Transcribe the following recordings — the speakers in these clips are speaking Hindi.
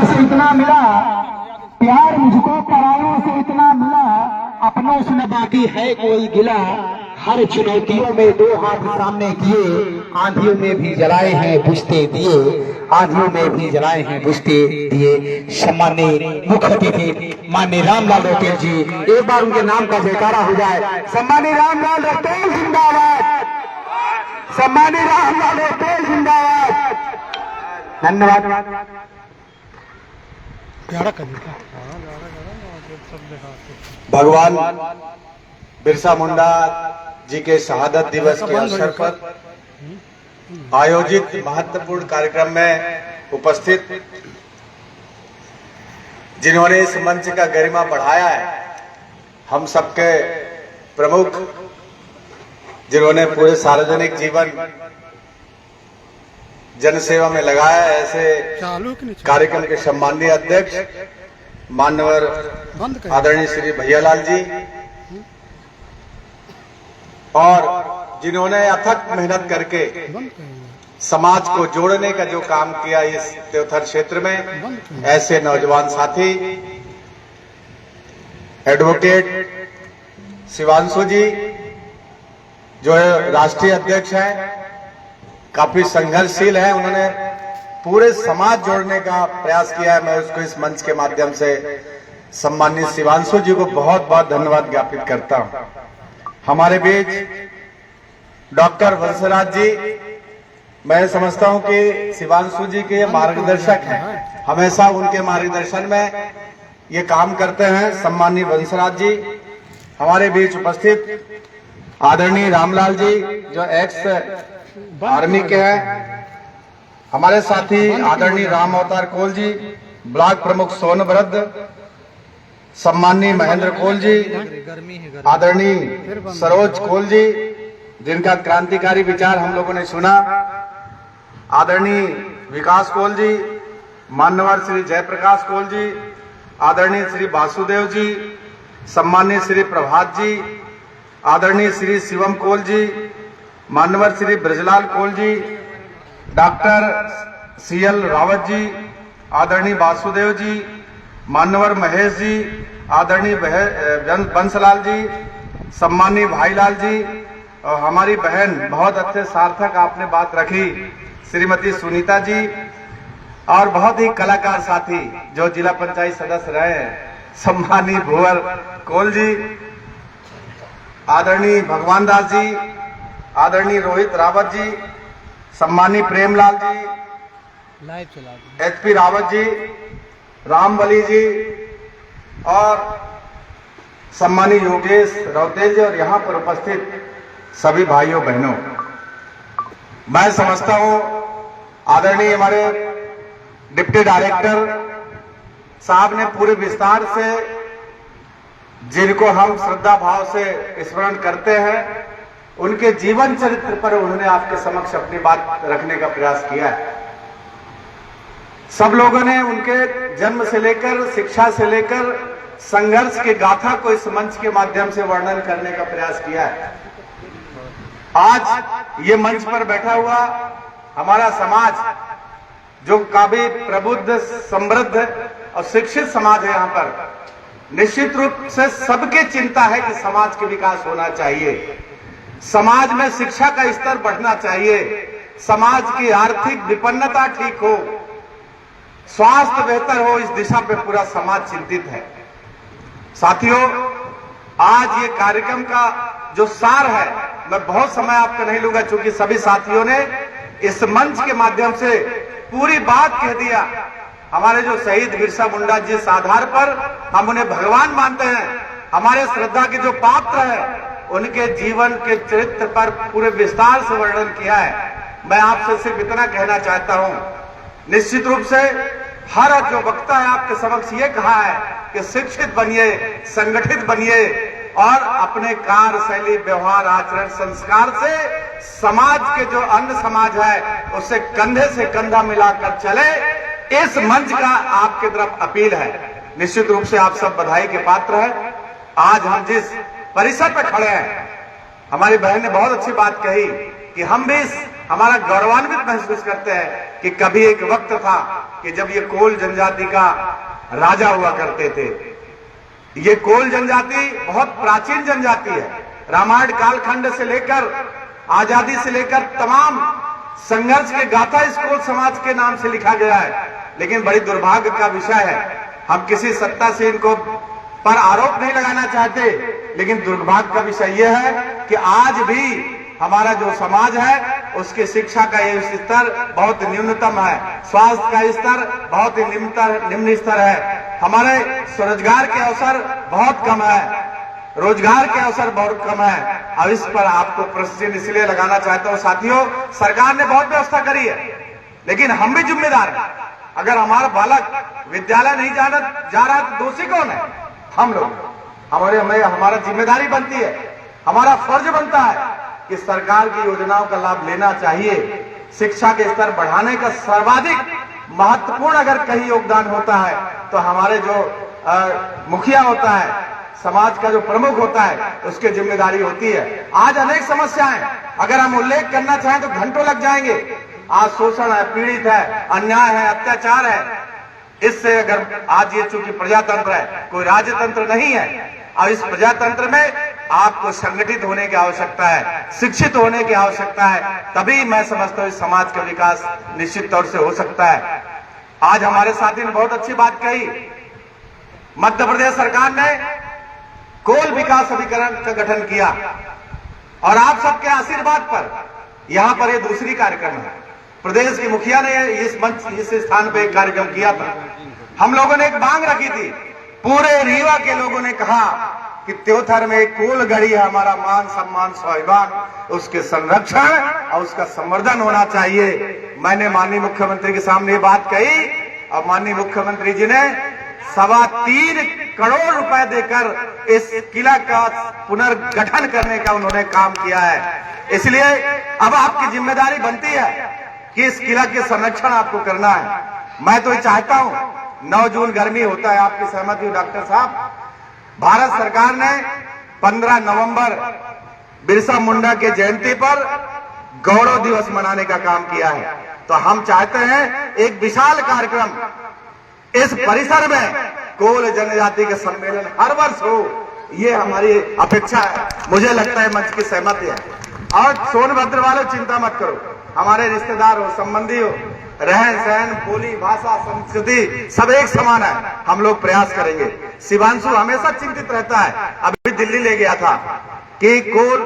परायों से इतना मिला, प्यार मुझको परायों से इतना मिला, अपनों से न बाकी है कोई गिला। हर चुनौतियों में दो हाथ सामने किए, आंधियों में भी जलाए हैं बुझते दिए, आंधियों में भी जलाए हैं बुझते दिए। सम्माननीय मुख्य अतिथि माननीय रामलाल रौतेल जी, एक बार उनके नाम का जयकारा हो जाए। सम्माननीय रामलाल रौतेल जिंदाबाद, सम्माननीय रामलाल रौतेल जिंदाबाद। धन्यवाद। भगवान बिरसा मुंडा जी के शहादत दिवस के अवसर पर आयोजित महत्वपूर्ण कार्यक्रम में उपस्थित जिन्होंने इस मंच का गरिमा बढ़ाया है, हम सबके प्रमुख जिन्होंने पूरे सार्वजनिक जीवन जनसेवा में लगाया, ऐसे कार्यक्रम के सम्माननीय अध्यक्ष मान्यवर आदरणीय श्री भैयालाल जी, और जिन्होंने अथक मेहनत करके समाज को जोड़ने का जो काम किया इस देवथर क्षेत्र में, ऐसे नौजवान साथी एडवोकेट शिवांशु जी जो राष्ट्रीय अध्यक्ष हैं, काफी संघर्षशील है, उन्होंने पूरे समाज जोड़ने का प्रयास किया है। मैं उसको इस मंच के माध्यम से सम्मानित शिवांशु जी को बहुत बहुत धन्यवाद ज्ञापित करता हूं। हमारे बीच डॉक्टर वंशराज जी, मैं समझता हूं कि शिवांशु जी के मार्गदर्शक हैं, हमेशा उनके मार्गदर्शन में ये काम करते हैं। सम्मानित वंशराज जी हमारे बीच उपस्थित, आदरणीय रामलाल जी जो एक्स आर्मी के हैं, हमारे साथी आदरणीय राम अवतार कोल जी, ब्लॉक प्रमुख सोनभद्र, सम्माननीय महेंद्र कोल जी, आदरणीय सरोज कोल जी जिनका क्रांतिकारी विचार हम लोगों ने सुना, आदरणीय विकास कोल जी, मान्यवर श्री जयप्रकाश कोल जी, आदरणीय श्री वासुदेव जी, सम्माननीय श्री प्रभात जी, आदरणीय श्री शिवम कोल जी, मान्यवर श्री ब्रजलाल कोल जी, डॉक्टर सीएल रावत जी, आदरणीय वासुदेव जी, मान्यवर महेश जी, आदरणीय बंसलाल जी, सम्माननीय भाईलाल जी, और हमारी बहन बहुत अच्छे सार्थक आपने बात रखी श्रीमती सुनीता जी, और बहुत ही कलाकार साथी जो जिला पंचायत सदस्य रहे हैं, सम्माननीय भुवर कोल जी, आदरणीय भगवान दास जी, आदरणीय रोहित रावत जी, सम्माननीय प्रेमलाल जी, एचपी रावत जी, रामबली जी, और सम्माननीय योगेश रौतेल जी, और यहाँ पर उपस्थित सभी भाइयों बहनों, मैं समझता हूँ आदरणीय हमारे डिप्टी डायरेक्टर साहब ने पूरे विस्तार से, जिनको हम श्रद्धा भाव से स्मरण करते हैं, उनके जीवन चरित्र पर उन्होंने आपके समक्ष अपनी बात रखने का प्रयास किया है। सब लोगों ने उनके जन्म से लेकर, शिक्षा से लेकर, संघर्ष के गाथा को इस मंच के माध्यम से वर्णन करने का प्रयास किया है। आज ये मंच पर बैठा हुआ हमारा समाज जो काफी प्रबुद्ध, समृद्ध और शिक्षित समाज है, यहाँ पर निश्चित रूप से सबके चिंता है कि समाज के विकास होना चाहिए, समाज में शिक्षा का स्तर बढ़ना चाहिए, समाज की आर्थिक विपन्नता ठीक हो, स्वास्थ्य बेहतर हो, इस दिशा पे पूरा समाज चिंतित है। साथियों, आज ये कार्यक्रम का जो सार है, मैं बहुत समय आपका नहीं लूंगा क्योंकि सभी साथियों ने इस मंच के माध्यम से पूरी बात कह दिया। हमारे जो शहीद बिरसा मुंडा जिस आधार पर हम उन्हें भगवान मानते हैं, हमारे श्रद्धा के जो पात्र है, उनके जीवन के चरित्र पर पूरे विस्तार से वर्णन किया है। मैं आपसे सिर्फ इतना कहना चाहता हूं, निश्चित रूप से हर जो वक्ता है आपके समक्ष ये कहा है कि शिक्षित बनिए, संगठित बनिए और अपने कार्य शैली, व्यवहार, आचरण, संस्कार से समाज के जो अन्य समाज है उससे कंधे से कंधा मिलाकर चले, इस मंच का आपके तरफ अपील है। निश्चित रूप से आप सब बधाई के पात्र हैं। आज हम जिस परिसर पर खड़े हैं, हमारी बहन ने बहुत अच्छी बात कही कि हम भी हमारा गौरवान्वित महसूस करते हैं कि कभी एक वक्त था कि जब ये कोल जनजाति का राजा हुआ करते थे। ये कोल जनजाति बहुत प्राचीन जनजाति है। रामायण कालखंड से लेकर आजादी से लेकर तमाम संघर्ष के गाथा इस कोल समाज के नाम से लिखा गया है। लेकिन बड़ी दुर्भाग्य का विषय है, हम किसी सत्ता से इनको पर आरोप नहीं लगाना चाहते, लेकिन दुर्भाग्य का विषय यह है कि आज भी हमारा जो समाज है उसकी शिक्षा का ये स्तर बहुत न्यूनतम है, स्वास्थ्य का स्तर बहुत ही निम्न स्तर है, हमारे स्वरोजगार के अवसर बहुत कम है, रोजगार के अवसर बहुत कम है। अब इस पर आपको प्रश्न इसलिए लगाना चाहता हूं साथियों, सरकार ने बहुत व्यवस्था करी है, लेकिन हम भी जिम्मेदार हैं। अगर हमारा बालक विद्यालय नहीं जा रहा है तो दोषी कौन है? हम लोग। हमारा जिम्मेदारी बनती है, हमारा फर्ज बनता है कि सरकार की योजनाओं का लाभ लेना चाहिए। शिक्षा के स्तर बढ़ाने का सर्वाधिक महत्वपूर्ण अगर कहीं योगदान होता है तो हमारे जो मुखिया होता है, समाज का जो प्रमुख होता है, उसकी जिम्मेदारी होती है। आज अनेक समस्याएं अगर हम उल्लेख करना चाहें तो घंटों लग जाएंगे। आज शोषण है, पीड़ित है, अन्याय है, अत्याचार है। इससे अगर आज ये चूंकि प्रजातंत्र है, कोई राजतंत्र नहीं है, और इस प्रजातंत्र में आपको संगठित होने की आवश्यकता है, शिक्षित होने की आवश्यकता है, तभी मैं समझता हूं इस समाज का विकास निश्चित तौर से हो सकता है। आज हमारे साथी ने बहुत अच्छी बात कही, मध्य प्रदेश सरकार ने कोल विकास अभिकरण का गठन किया और आप सबके आशीर्वाद पर यहां पर ये दूसरी कार्यक्रम है। प्रदेश की मुखिया ने इस स्थान पे एक कार्यक्रम किया था। हम लोगों ने एक मांग रखी थी, पूरे रीवा के लोगों ने कहा कि त्योथर में एक कोल गढ़ी है, हमारा मान सम्मान स्वाभिमान, उसके संरक्षण और उसका संवर्धन होना चाहिए। मैंने माननीय मुख्यमंत्री के सामने ये बात कही और माननीय मुख्यमंत्री जी ने 3.25 करोड़ रुपए देकर इस किला का पुनर्गठन करने का उन्होंने काम किया है। इसलिए अब आपकी जिम्मेदारी बनती है कि इस किला के संरक्षण आपको करना है। मैं तो ये चाहता हूं, 9 जून गर्मी होता है, आपकी सहमति हो डॉक्टर साहब? भारत सरकार ने 15 नवंबर बिरसा मुंडा के जयंती पर गौरव दिवस मनाने का काम किया है। तो हम चाहते हैं एक विशाल कार्यक्रम इस परिसर में कोल जनजाति के सम्मेलन हर वर्ष हो, ये हमारी अपेक्षा है। मुझे लगता है मंच की सहमति है। और सोनभद्र वालों चिंता मत करो, हमारे रिश्तेदार हो, संबंधी हो, रहन सहन, बोली, भाषा, संस्कृति सब एक समान है। हम लोग प्रयास करेंगे। शिवांशु हमेशा चिंतित रहता है, अभी दिल्ली ले गया था कि कोल,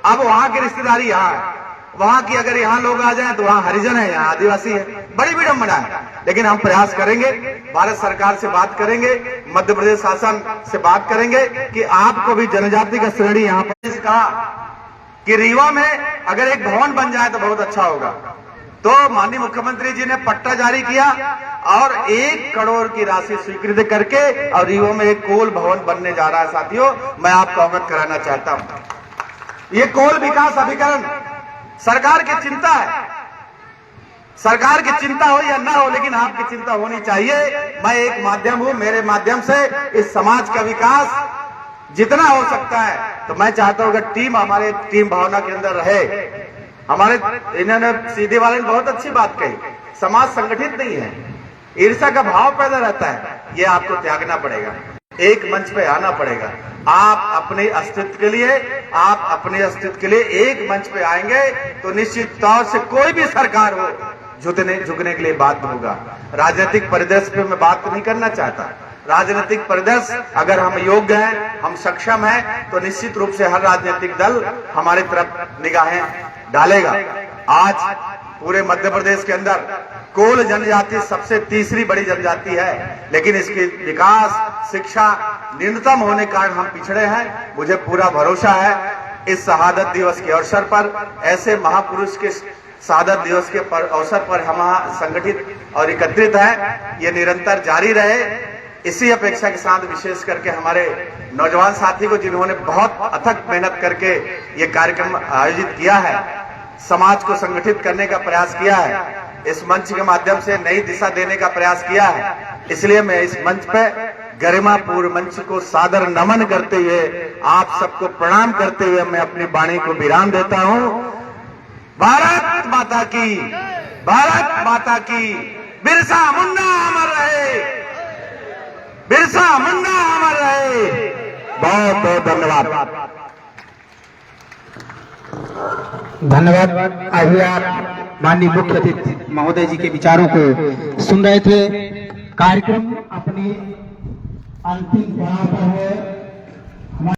अब वहां की रिश्तेदारी यहाँ है, वहां की अगर यहाँ लोग आ जाएं तो वहां हरिजन है, यहाँ आदिवासी है, बड़ी विडंबना है। लेकिन हम प्रयास करेंगे, भारत सरकार से बात करेंगे, मध्य प्रदेश शासन से बात करेंगे कि आपको भी जनजाति का श्रेणी यहाँ पर कहा कि रीवा में अगर एक भवन बन जाए तो बहुत अच्छा होगा। तो माननीय मुख्यमंत्री जी ने पट्टा जारी किया और 1 करोड़ की राशि स्वीकृत करके और रीवा में एक कोल भवन बनने जा रहा है। साथियों, मैं आपको अवगत कराना चाहता हूं, ये कोल विकास अभिकरण सरकार की चिंता है। सरकार की चिंता हो या ना हो, लेकिन आपकी चिंता होनी चाहिए। मैं एक माध्यम हूं, मेरे माध्यम से इस समाज का विकास जितना हो सकता है, तो मैं चाहता हूं कि टीम हमारे टीम भावना के अंदर रहे। हमारे इन्होंने सीधे वाले ने बहुत अच्छी बात कही, समाज संगठित नहीं है, ईर्ष्या का भाव पैदा रहता है, ये आपको त्यागना पड़ेगा, एक मंच पे आना पड़ेगा। आप अपने अस्तित्व के लिए एक मंच पे आएंगे तो निश्चित तौर से कोई भी सरकार हो झुकने के लिए बाध्य होगा। राजनीतिक परिदृश्य पे मैं बात नहीं करना चाहता। राजनीतिक परिदृश्य अगर हम योग्य हैं, हम सक्षम हैं, तो निश्चित रूप से हर राजनीतिक दल हमारी तरफ निगाहें डालेगा। आज पूरे मध्य प्रदेश के अंदर कोल जनजाति सबसे तीसरी बड़ी जनजाति है, लेकिन इसकी विकास, शिक्षा न्यूनतम होने के कारण हम पिछड़े हैं। मुझे पूरा भरोसा है इस शहादत दिवस के अवसर पर, ऐसे महापुरुष के शहादत दिवस के अवसर पर हम संगठित और एकत्रित हैं, ये निरंतर जारी रहे। इसी अपेक्षा के साथ विशेष करके हमारे नौजवान साथी को, जिन्होंने बहुत अथक मेहनत करके ये कार्यक्रम आयोजित किया है, समाज को संगठित करने का प्रयास किया है, इस मंच के माध्यम से नई दिशा देने का प्रयास किया है। इसलिए मैं इस मंच पे गरिमापूर्ण मंच को सादर नमन करते हुए, आप सबको प्रणाम करते हुए मैं अपनी वाणी को विराम देता हूं। भारत माता की भारत माता की। बिरसा मुंडा अमर रहे, बिरसा मुंडा अमर रहे। बहुत बहुत धन्यवाद। धन्यवाद। अभी आप माननीय मुख्य अतिथि महोदय जी के विचारों को सुन रहे थे। कार्यक्रम अपनी अंतिम पड़ाव पर है।